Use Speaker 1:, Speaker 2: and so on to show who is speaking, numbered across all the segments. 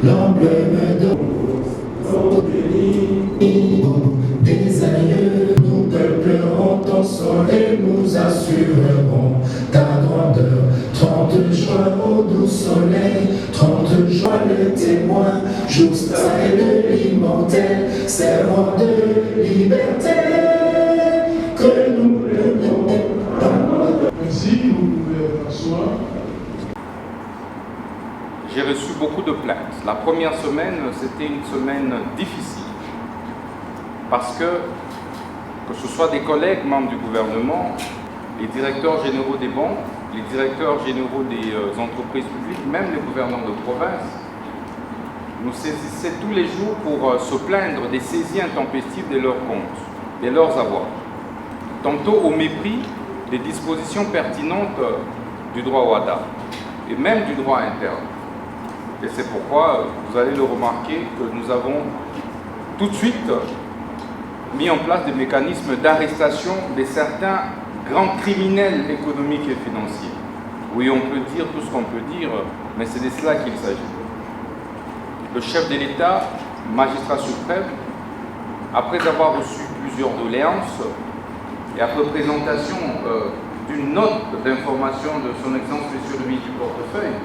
Speaker 1: l'emblème de nos unis. Des aïeux, nous peuplerons ton sol et nous assurerons ta grandeur. 30 juin au doux soleil, 30 juin le témoin, jouxta et de l'immortel, servant de liberté, que nous levons.
Speaker 2: Merci, vous pouvez t'asseoir.
Speaker 3: J'ai reçu beaucoup de plaintes. La première semaine, c'était une semaine difficile. Parce que ce soit des collègues membres du gouvernement, les directeurs généraux des banques, les directeurs généraux des entreprises publiques, même les gouverneurs de province, nous saisissaient tous les jours pour se plaindre des saisies intempestives de leurs comptes, de leurs avoirs. Tantôt au mépris des dispositions pertinentes du droit WADA et même du droit interne. Et c'est pourquoi, vous allez le remarquer, que nous avons tout de suite mis en place des mécanismes d'arrestation de certains grands criminels économiques et financiers. Oui, on peut dire tout ce qu'on peut dire, mais c'est de cela qu'il s'agit. Le chef de l'État, magistrat suprême, après avoir reçu plusieurs doléances et après présentation d'une note d'information de son Excellence Monsieur le ministre du Portefeuille,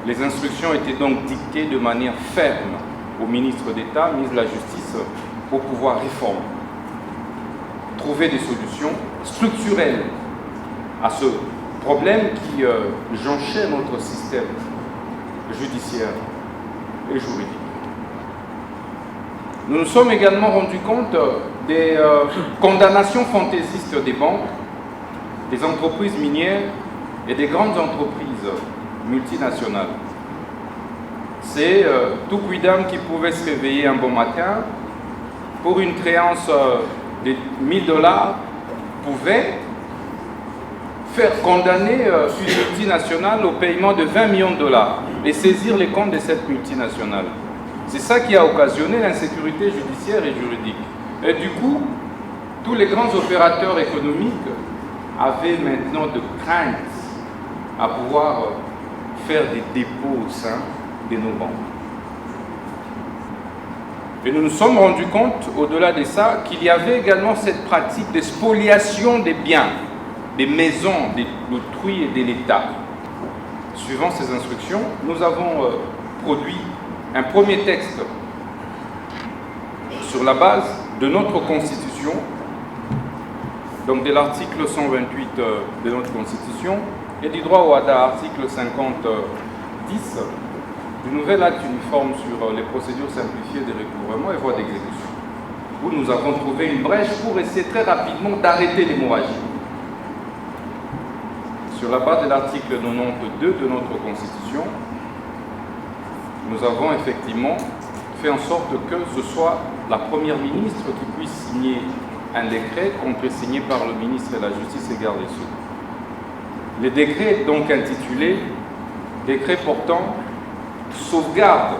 Speaker 3: les instructions étaient donc dictées de manière ferme au ministre d'État, ministre de la Justice, pour pouvoir réformer, trouver des solutions structurelles à ce problème qui jonchait notre système judiciaire et juridique. Nous nous sommes également rendus compte des condamnations fantaisistes des banques, des entreprises minières et des grandes entreprises multinationales. C'est tout quidam qui pouvait se réveiller un bon matin pour une créance de $1000 pouvait faire condamner une multinationale au paiement de $20 millions et saisir les comptes de cette multinationale. C'est ça qui a occasionné l'insécurité judiciaire et juridique. Et du coup, tous les grands opérateurs économiques avaient maintenant de crainte à pouvoir faire des dépôts au sein de nos banques. Et nous nous sommes rendus compte, au-delà de ça, qu'il y avait également cette pratique de spoliation des biens, des maisons, d'autrui et de l'État. Suivant ces instructions, nous avons produit un premier texte sur la base de notre Constitution, donc de l'article 128 de notre Constitution, et du droit au WADA, article 50-10, du nouvel acte uniforme sur les procédures simplifiées de recouvrement et voies d'exécution, où nous avons trouvé une brèche pour essayer très rapidement d'arrêter l'hémorragie. Sur la base de l'article 92 de notre Constitution, nous avons effectivement fait en sorte que ce soit la Première ministre qui puisse signer un décret contresigné par le ministre de la Justice et Garde des Sceaux. Le décret est donc intitulé « Décret portant sauvegarde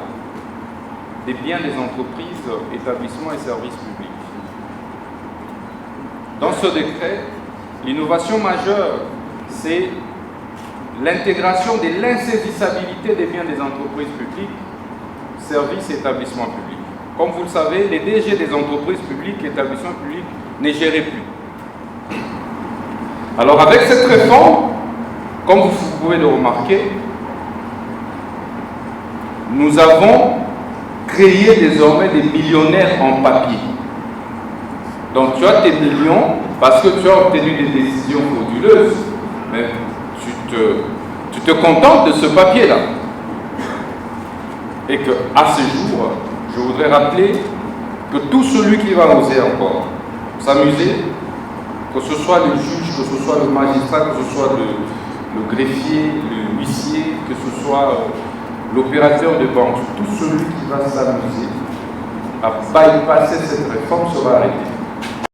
Speaker 3: des biens des entreprises, établissements et services publics ». Dans ce décret, l'innovation majeure, c'est l'intégration de l'insaisissabilité des biens des entreprises publiques, services et établissements publics. Comme vous le savez, les DG des entreprises publiques et établissements publics ne géraient plus. Alors avec cette réforme, comme vous pouvez le remarquer, nous avons créé désormais des millionnaires en papier. Donc tu as tes millions parce que tu as obtenu des décisions frauduleuses, mais tu te contentes de ce papier-là. Et qu'à ce jour, je voudrais rappeler que tout celui qui va oser encore s'amuser, que ce soit le juge, que ce soit le magistrat, que ce soit le greffier, le huissier, que ce soit l'opérateur de banque, tout celui qui va s'amuser à bypasser cette réforme sera arrêté.